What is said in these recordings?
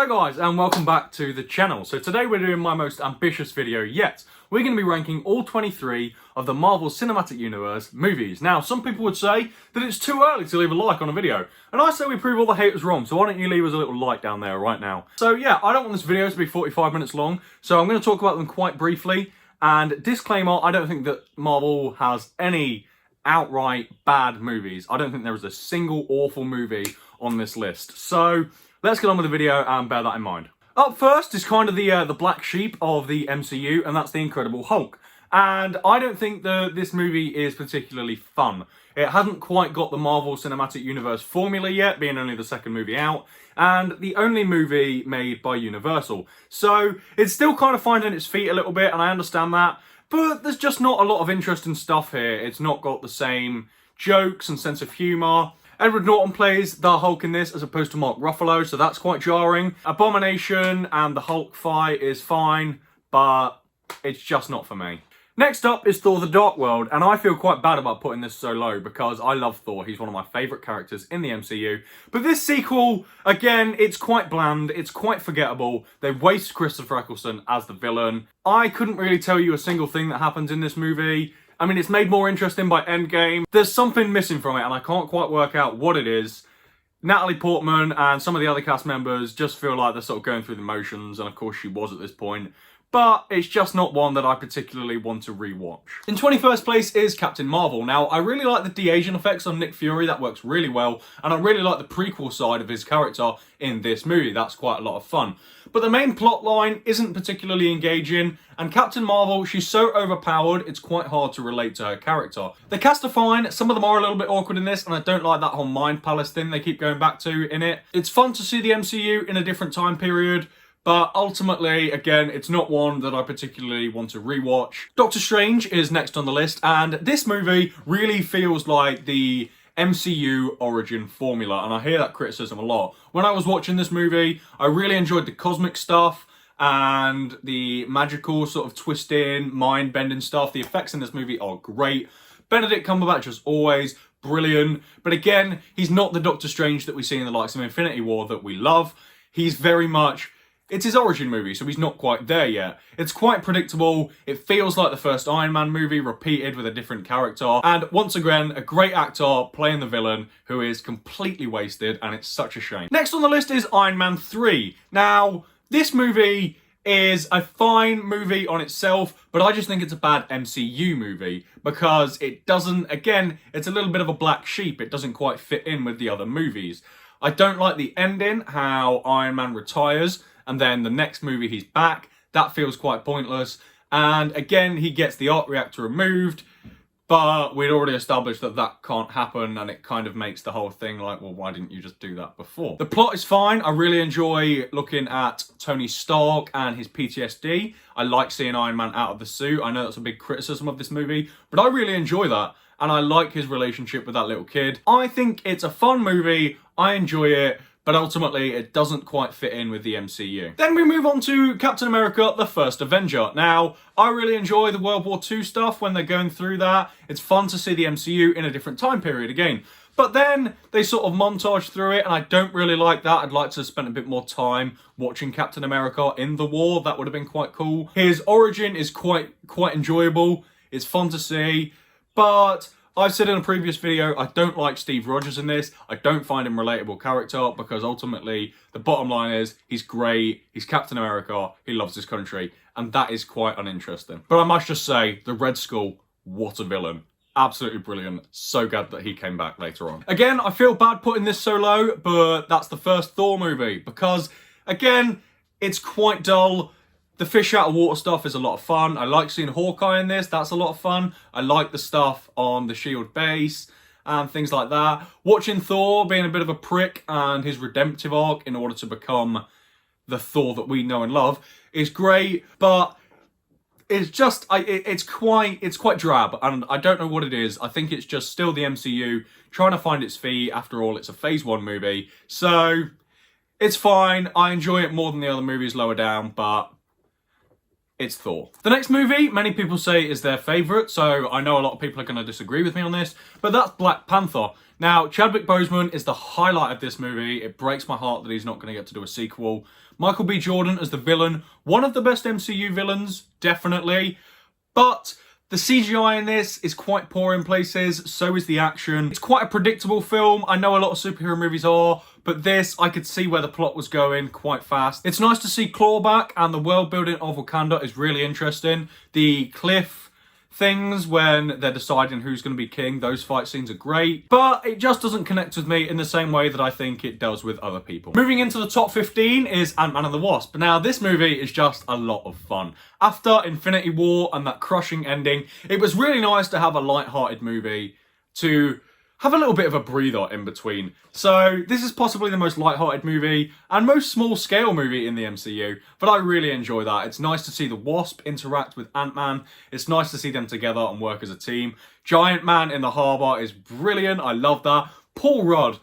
Hi guys, and welcome back to the channel. So today we're doing my most ambitious video yet. We're going to be ranking all 23 of the Marvel Cinematic Universe movies. Now, some people would say that it's too early to leave a like on a video, and I say we prove all the haters wrong, so why don't you leave us a little like down there right now. So yeah, I don't want this video to be 45 minutes long, so I'm going to talk about them quite briefly, and disclaimer, I don't think that Marvel has any outright bad movies. I don't think there is a single awful movie on this list. So let's get on with the video and bear that in mind. Up first is kind of the black sheep of the MCU, and that's the Incredible Hulk. And I don't think that this movie is particularly fun. It hasn't quite got the Marvel Cinematic Universe formula yet, being only the second movie out, and the only movie made by Universal. So it's still kind of finding its feet a little bit, and I understand that, but there's just not a lot of interesting stuff here. It's not got the same jokes and sense of humour. Edward Norton plays the Hulk in this as opposed to Mark Ruffalo, so that's quite jarring. Abomination and the Hulk fight is fine, but it's just not for me. Next up is Thor: The Dark World, and I feel quite bad about putting this so low because I love Thor. He's one of my favourite characters in the MCU. But this sequel, again, it's quite bland, it's quite forgettable. They waste Christopher Eccleston as the villain. I couldn't really tell you a single thing that happens in this movie. I mean, it's made more interesting by Endgame. There's something missing from it, and I can't quite work out what it is. Natalie Portman and some of the other cast members just feel like they're sort of going through the motions, and of course she was at this point. But it's just not one that I particularly want to rewatch. In 21st place is Captain Marvel. Now, I really like the de-aging effects on Nick Fury, that works really well, and I really like the prequel side of his character in this movie. That's quite a lot of fun. But the main plot line isn't particularly engaging, and Captain Marvel, she's so overpowered, it's quite hard to relate to her character. The cast are fine, some of them are a little bit awkward in this, and I don't like that whole Mind Palace thing they keep going back to in it. It's fun to see the MCU in a different time period, but ultimately, again, it's not one that I particularly want to rewatch. Doctor Strange is next on the list, and this movie really feels like the MCU origin formula, and I hear that criticism a lot. When I was watching this movie, I really enjoyed the cosmic stuff and the magical sort of twisting, mind-bending stuff. The effects in this movie are great. Benedict Cumberbatch is always brilliant, but again, he's not the Doctor Strange that we see in the likes of Infinity War that we love. He's very much... It's his origin movie, so he's not quite there yet. It's quite predictable. It feels like the first Iron Man movie repeated with a different character. And once again, a great actor playing the villain who is completely wasted, and it's such a shame. Next on the list is Iron Man 3. Now, this movie is a fine movie on itself, but I just think it's a bad MCU movie because it doesn't, again, it's a little bit of a black sheep. It doesn't quite fit in with the other movies. I don't like the ending, how Iron Man retires, and then the next movie he's back. That feels quite pointless. And again, he gets the arc reactor removed, but we'd already established that that can't happen, and it kind of makes the whole thing like, well, why didn't you just do that before? The plot is fine. I really enjoy looking at Tony Stark and his PTSD. I like seeing Iron Man out of the suit. I know that's a big criticism of this movie, but I really enjoy that. And I like his relationship with that little kid. I think it's a fun movie. I enjoy it. But ultimately, it doesn't quite fit in with the MCU. Then we move on to Captain America, the First Avenger. Now, I really enjoy the World War II stuff when they're going through that. It's fun to see the MCU in a different time period again. But then they sort of montage through it, and I don't really like that. I'd like to spend a bit more time watching Captain America in the war. That would have been quite cool. His origin is quite enjoyable. It's fun to see, but I've said in a previous video, I don't like Steve Rogers in this. I don't find him a relatable character because ultimately the bottom line is he's great, he's Captain America, he loves his country, and that is quite uninteresting. But I must just say, the Red Skull, what a villain. Absolutely brilliant. So glad that he came back later on. Again, I feel bad putting this so low, but that's the first Thor movie because, again, it's quite dull. The fish out of water stuff is a lot of fun. I like seeing Hawkeye in this. That's a lot of fun. I like the stuff on the S.H.I.E.L.D. base and things like that. Watching Thor being a bit of a prick and his redemptive arc in order to become the Thor that we know and love is great, but it's just, it's quite drab, and I don't know what it is. I think it's just still the MCU trying to find its feet. After all, it's a Phase 1 movie, so it's fine. I enjoy it more than the other movies lower down, but it's Thor. The next movie, many people say is their favourite, so I know a lot of people are going to disagree with me on this, but that's Black Panther. Now, Chadwick Boseman is the highlight of this movie. It breaks my heart that he's not going to get to do a sequel. Michael B. Jordan as the villain, one of the best MCU villains, definitely, but the CGI in this is quite poor in places, so is the action. It's quite a predictable film. I know a lot of superhero movies are, but this, I could see where the plot was going quite fast. It's nice to see Claw back, and the world building of Wakanda is really interesting. The cliff things when they're deciding who's going to be king, those fight scenes are great, but it just doesn't connect with me in the same way that I think it does with other people. Moving into the top 15 is Ant-Man and the Wasp. Now, this movie is just a lot of fun. After Infinity War and that crushing ending, it was really nice to have a light-hearted movie to have a little bit of a breather in between. So this is possibly the most light-hearted movie and most small-scale movie in the MCU, but I really enjoy that. It's nice to see the Wasp interact with Ant-Man. It's nice to see them together and work as a team. Giant Man in the harbour is brilliant. I love that. Paul Rudd,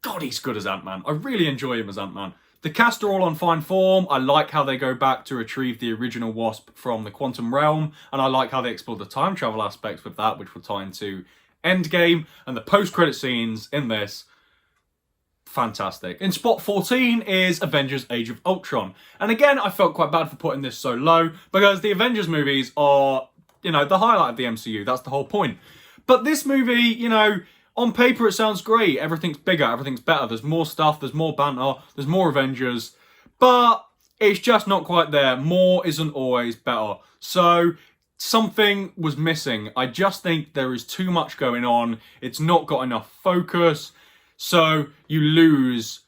God, he's good as Ant-Man. I really enjoy him as Ant-Man. The cast are all on fine form. I like how they go back to retrieve the original Wasp from the quantum realm, and I like how they explore the time travel aspects with that, which will tie into Endgame, and the post-credit scenes in this, fantastic. In spot 14 is Avengers Age of Ultron. And again, I felt quite bad for putting this so low, because the Avengers movies are, you know, the highlight of the MCU. That's the whole point. But this movie, you know, on paper it sounds great. Everything's bigger, everything's better. There's more stuff, there's more banter, there's more Avengers. But it's just not quite there. More isn't always better. So something was missing. I just think there is too much going on. It's not got enough focus. So you lose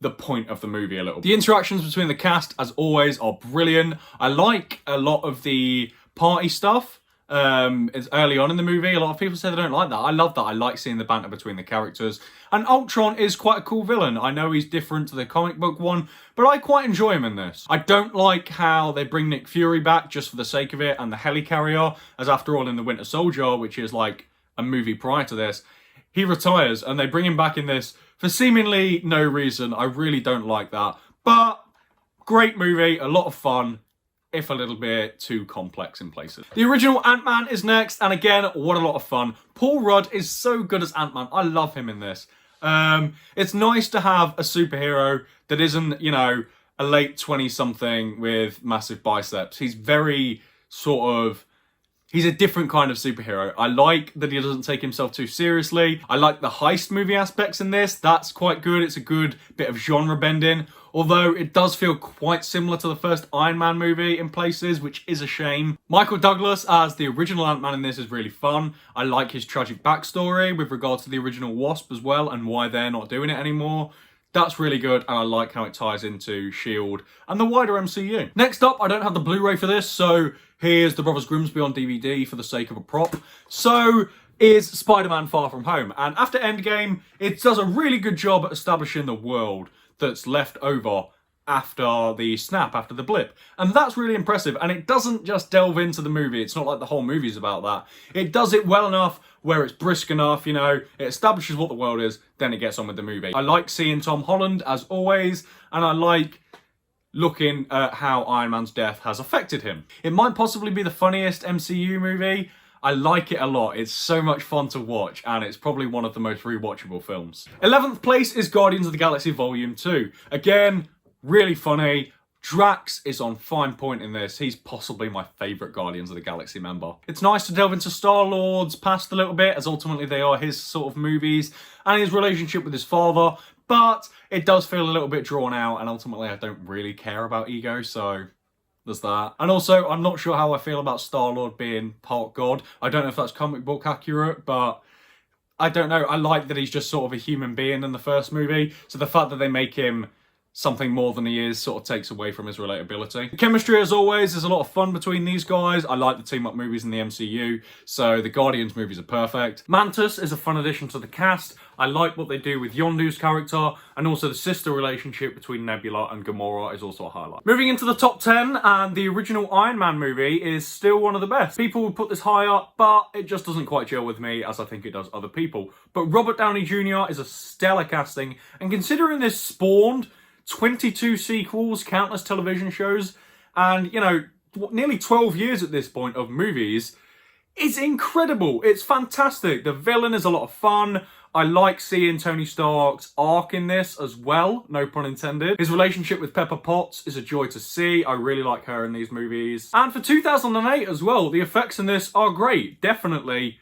the point of the movie a little. The interactions between the cast, as always, are brilliant. I like a lot of the party stuff. It's early on in the movie. A lot of people say they don't like that. I love that. I like seeing the banter between the characters. And Ultron is quite a cool villain. I know he's different to the comic book one, but I quite enjoy him in this. I don't like how they bring Nick Fury back just for the sake of it, and the helicarrier, as after all in the Winter Soldier, which is like a movie prior to this, he retires and they bring him back in this for seemingly no reason. I really don't like that. But great movie, a lot of fun, if a little bit too complex in places. The original Ant-Man is next, and again, what a lot of fun. Paul Rudd is so good as Ant-Man. I love him in this. It's nice to have a superhero that isn't, you know, a late 20-something with massive biceps. He's very sort of, he's a different kind of superhero. I like that he doesn't take himself too seriously. I like the heist movie aspects in this. That's quite good. It's a good bit of genre bending. Although it does feel quite similar to the first Iron Man movie in places, which is a shame. Michael Douglas as the original Ant-Man in this is really fun. I like his tragic backstory with regards to the original Wasp as well, and why they're not doing it anymore. That's really good, and I like how it ties into S.H.I.E.L.D. and the wider MCU. Next up, I don't have the Blu-ray for this, so here's the Brothers Grimsby on DVD for the sake of a prop. So is Spider-Man Far From Home. And after Endgame, it does a really good job at establishing the world that's left over after the snap, after the blip. And that's really impressive. And it doesn't just delve into the movie. It's not like the whole movie's about that. It does it well enough where it's brisk enough, you know, it establishes what the world is, then it gets on with the movie. I like seeing Tom Holland, as always, and I like looking at how Iron Man's death has affected him. It might possibly be the funniest MCU movie. I like it a lot. It's so much fun to watch, and it's probably one of the most rewatchable films. 11th place is Guardians of the Galaxy Volume 2. Again, really funny. Drax is on fine point in this. He's possibly my favourite Guardians of the Galaxy member. It's nice to delve into Star-Lord's past a little bit, as ultimately they are his sort of movies, and his relationship with his father, but it does feel a little bit drawn out, and ultimately I don't really care about Ego, so there's that. And also, I'm not sure how I feel about Star-Lord being part God. I don't know if that's comic book accurate, but I don't know. I like that he's just sort of a human being in the first movie, so the fact that they make him something more than he is sort of takes away from his relatability. The chemistry, as always, is a lot of fun between these guys. I like the team-up movies in the MCU, so the Guardians movies are perfect. Mantis is a fun addition to the cast. I like what they do with Yondu's character, and also the sister relationship between Nebula and Gamora is also a highlight. Moving into the top 10, and the original Iron Man movie is still one of the best. People would put this high up, but it just doesn't quite gel with me as I think it does other people. But Robert Downey Jr. is a stellar casting, and considering this spawned 22 sequels, countless television shows, and, you know, nearly 12 years at this point of movies is incredible. It's fantastic. The villain is a lot of fun. I like seeing Tony Stark's arc in this as well, no pun intended. His relationship with Pepper Potts is a joy to see. I really like her in these movies. And for 2008 as well, the effects in this are great. Definitely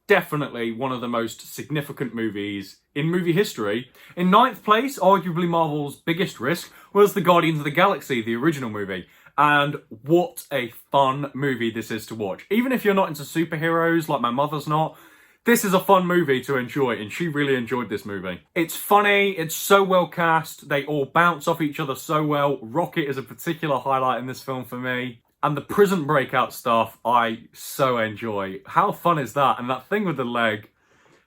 one of the most significant movies in movie history. In ninth place, arguably Marvel's biggest risk, was the Guardians of the Galaxy, the original movie. And what a fun movie this is to watch. Even if you're not into superheroes, like my mother's not, this is a fun movie to enjoy, and she really enjoyed this movie. It's funny, it's so well cast, they all bounce off each other so well. Rocket is a particular highlight in this film for me. And the prison breakout stuff, I so enjoy. How fun is that? And that thing with the leg,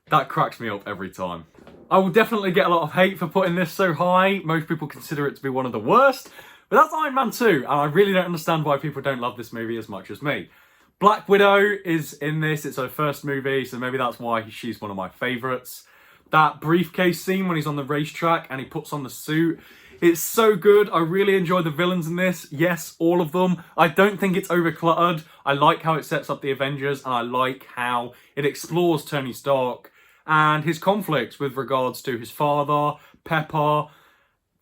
that cracks me up every time. I will definitely get a lot of hate for putting this so high. Most people consider it to be one of the worst. But that's Iron Man 2, and I really don't understand why people don't love this movie as much as me. Black Widow is in this. It's her first movie, so maybe that's why she's one of my favourites. That briefcase scene when he's on the racetrack and he puts on the suit, it's so good. I really enjoy the villains in this. Yes, all of them. I don't think it's overcluttered. I like how it sets up the Avengers, and I like how it explores Tony Stark and his conflicts with regards to his father, Pepper.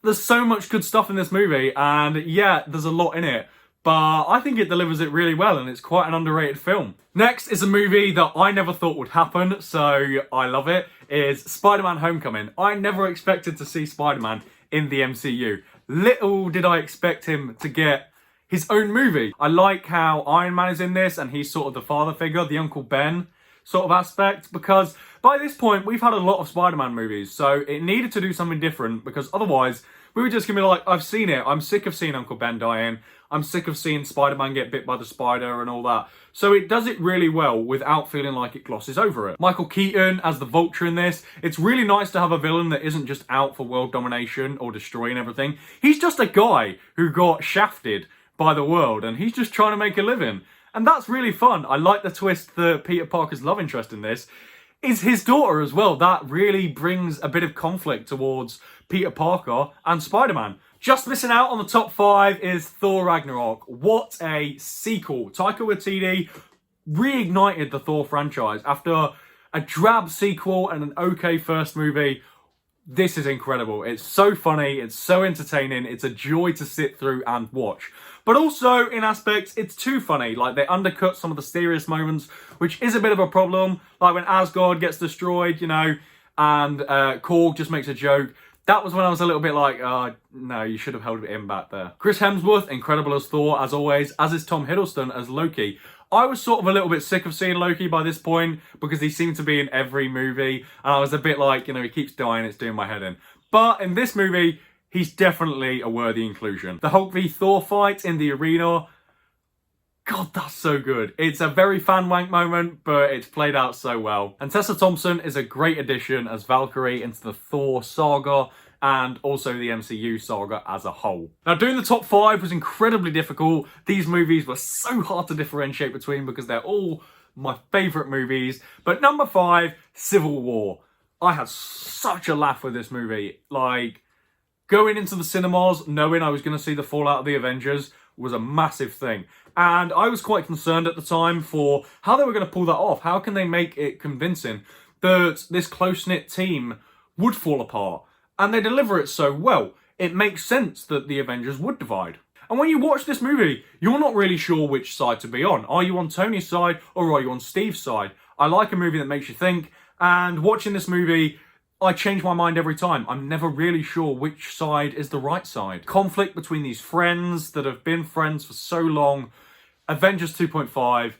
There's so much good stuff in this movie, and yeah, there's a lot in it. But I think it delivers it really well, and it's quite an underrated film. Next is a movie that I never thought would happen, so I love it, is SpiderMan Homecoming. I never expected to see Spider-Man in the MCU. Little did I expect him to get his own movie. I like how Iron Man is in this, and he's sort of the father figure, the Uncle Ben sort of aspect, because by this point, we've had a lot of Spider-Man movies, so it needed to do something different, because otherwise, we were just going to be like, I've seen it. I'm sick of seeing Uncle Ben dying. I'm sick of seeing Spider-Man get bit by the spider and all that. So it does it really well without feeling like it glosses over it. Michael Keaton as the Vulture in this. It's really nice to have a villain that isn't just out for world domination or destroying everything. He's just a guy who got shafted by the world, and he's just trying to make a living. And that's really fun. I like the twist that Peter Parker's love interest in this is his daughter as well. That really brings a bit of conflict towards Peter Parker and Spider-Man. Just missing out on the top 5 is Thor Ragnarok. What a sequel. Taika Waititi reignited the Thor franchise after a drab sequel and an okay first movie. This is incredible. It's so funny, it's so entertaining, it's a joy to sit through and watch. But also, in aspects, it's too funny. Like, they undercut some of the serious moments, which is a bit of a problem. Like when Asgard gets destroyed, you know, and Korg just makes a joke. That was when I was a little bit like, no, you should have held it in back there. Chris Hemsworth, incredible as Thor, as always, as is Tom Hiddleston as Loki. I was sort of a little bit sick of seeing Loki by this point because he seemed to be in every movie. And I was a bit like, you know, he keeps dying, it's doing my head in. But in this movie, he's definitely a worthy inclusion. The Hulk v Thor fight in the arena, God, that's so good. It's a very fan wank moment, but it's played out so well. And Tessa Thompson is a great addition as Valkyrie into the Thor saga and also the MCU saga as a whole. Now, doing the top 5 was incredibly difficult. These movies were so hard to differentiate between because they're all my favourite movies. But number 5, Civil War. I had such a laugh with this movie. Like, going into the cinemas, knowing I was going to see the fallout of the Avengers was a massive thing. And I was quite concerned at the time for how they were going to pull that off. How can they make it convincing that this close-knit team would fall apart? And they deliver it so well. It makes sense that the Avengers would divide. And when you watch this movie, you're not really sure which side to be on. Are you on Tony's side or are you on Steve's side? I like a movie that makes you think. And watching this movie, I change my mind every time. I'm never really sure which side is the right side. Conflict between these friends that have been friends for so long. Avengers 2.5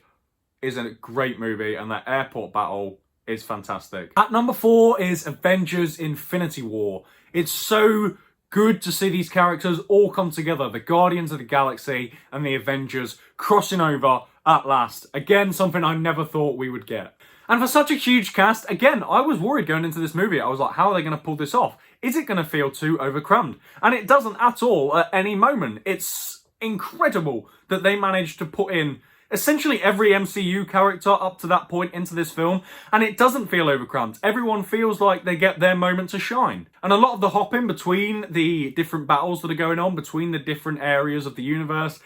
is a great movie, and that airport battle is fantastic. At number 4 is Avengers Infinity War. It's so good to see these characters all come together. The Guardians of the Galaxy and the Avengers crossing over at last. Again, something I never thought we would get. And for such a huge cast, again, I was worried going into this movie. I was like, how are they going to pull this off? Is it going to feel too overcrammed? And it doesn't at all at any moment. It's incredible that they managed to put in essentially every MCU character up to that point into this film, and it doesn't feel overcramped. Everyone feels like they get their moment to shine. And a lot of the hopping between the different battles that are going on, between the different areas of the universe,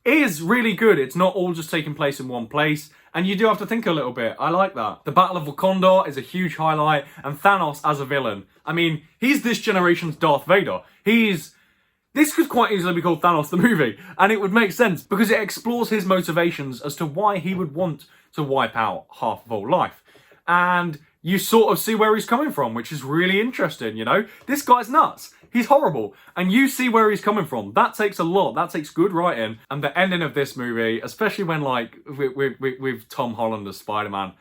is really good. It's not all just taking place in one place, and you do have to think a little bit. I like that. The Battle of Wakanda is a huge highlight, and Thanos as a villain. I mean, he's this generation's Darth Vader. This could quite easily be called Thanos the movie, and it would make sense because it explores his motivations as to why he would want to wipe out half of all life. And you sort of see where he's coming from, which is really interesting, you know? This guy's nuts. He's horrible. And you see where he's coming from. That takes a lot. That takes good writing. And the ending of this movie, especially when, like, with Tom Holland as Spider-Man,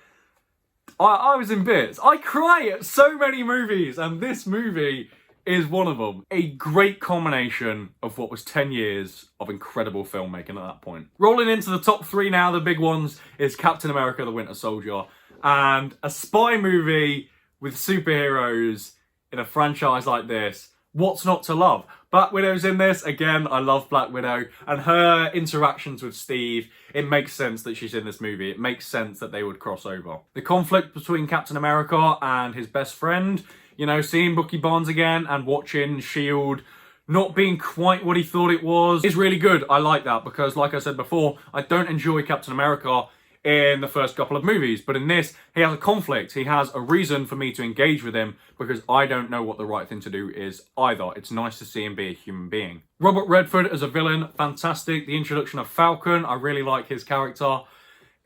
I was in bits. I cry at so many movies, and this movie is one of them. A great combination of what was 10 years of incredible filmmaking at that point. Rolling into the top 3 now, the big ones, is Captain America the Winter Soldier. And a spy movie with superheroes in a franchise like this, what's not to love? Black Widow's in this. Again, I love Black Widow. And her interactions with Steve, it makes sense that she's in this movie. It makes sense that they would cross over. The conflict between Captain America and his best friend, you know, seeing Bucky Barnes again and watching S.H.I.E.L.D. not being quite what he thought it was is really good. I like that because, like I said before, I don't enjoy Captain America in the first couple of movies. But in this, he has a conflict. He has a reason for me to engage with him because I don't know what the right thing to do is either. It's nice to see him be a human being. Robert Redford as a villain, fantastic. The introduction of Falcon, I really like his character.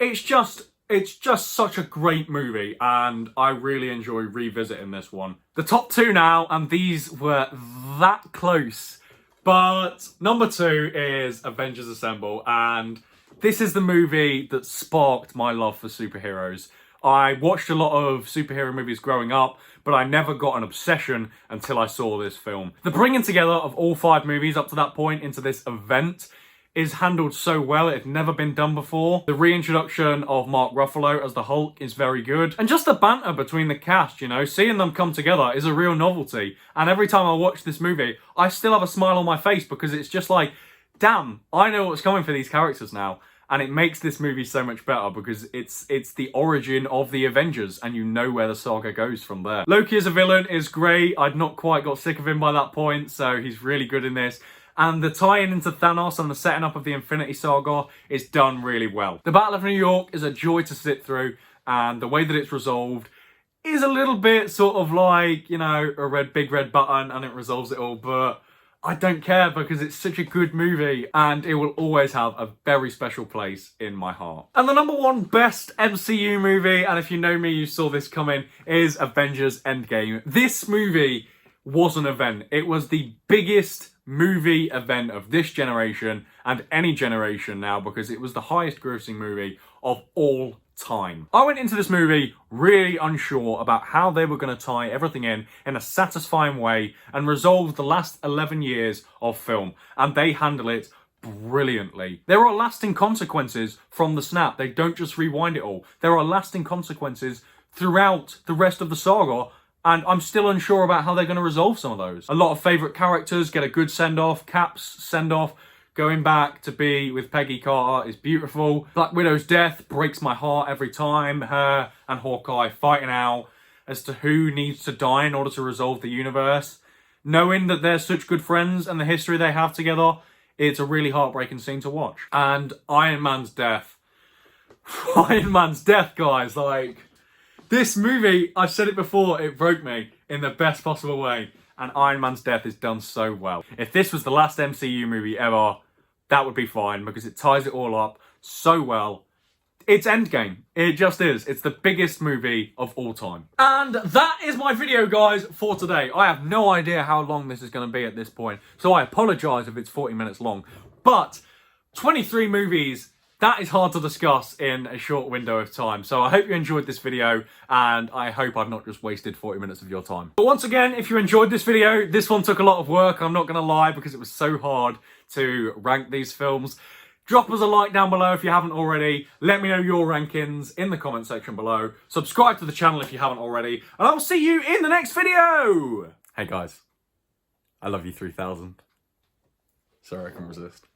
It's just such a great movie, and I really enjoy revisiting this one. The top 2 now, and these were that close. But number 2 is Avengers Assemble, and this is the movie that sparked my love for superheroes. I watched a lot of superhero movies growing up, but I never got an obsession until I saw this film. The bringing together of all 5 movies up to that point into this event is handled so well. It had never been done before. The reintroduction of Mark Ruffalo as the Hulk is very good. And just the banter between the cast, you know, seeing them come together is a real novelty. And every time I watch this movie, I still have a smile on my face because it's just like, damn, I know what's coming for these characters now. And it makes this movie so much better because it's the origin of the Avengers and you know where the saga goes from there. Loki as a villain is great. I'd not quite got sick of him by that point, so he's really good in this. And the tie-in into Thanos and the setting up of the Infinity Saga is done really well. The Battle of New York is a joy to sit through, and the way that it's resolved is a little bit sort of like, you know, a big red button and it resolves it all, but I don't care because it's such a good movie and it will always have a very special place in my heart. And the number 1 best MCU movie, and if you know me, you saw this coming, is Avengers Endgame. This movie was an event. It was the biggest movie event of this generation and any generation now because it was the highest grossing movie of all time. I went into this movie really unsure about how they were going to tie everything in a satisfying way and resolve the last 11 years of film, and they handle it brilliantly. There are lasting consequences from the snap. They don't just rewind it all. There are lasting consequences throughout the rest of the saga, and I'm still unsure about how they're going to resolve some of those. A lot of favourite characters get a good send-off. Cap's send-off, going back to be with Peggy Carter, is beautiful. Black Widow's death breaks my heart every time. Her and Hawkeye fighting out as to who needs to die in order to resolve the universe. Knowing that they're such good friends and the history they have together, it's a really heartbreaking scene to watch. And Iron Man's death. Iron Man's death, guys, like... This movie, I've said it before, it broke me in the best possible way. And Iron Man's death is done so well. If this was the last MCU movie ever, that would be fine because it ties it all up so well. It's Endgame. It just is. It's the biggest movie of all time. And that is my video, guys, for today. I have no idea how long this is going to be at this point, so I apologise if it's 40 minutes long. But 23 movies... that is hard to discuss in a short window of time. So I hope you enjoyed this video and I hope I've not just wasted 40 minutes of your time. But once again, if you enjoyed this video, this one took a lot of work, I'm not going to lie, because it was so hard to rank these films. Drop us a like down below if you haven't already. Let me know your rankings in the comment section below. Subscribe to the channel if you haven't already. And I'll see you in the next video. Hey guys, I love you 3000. Sorry, I can resist.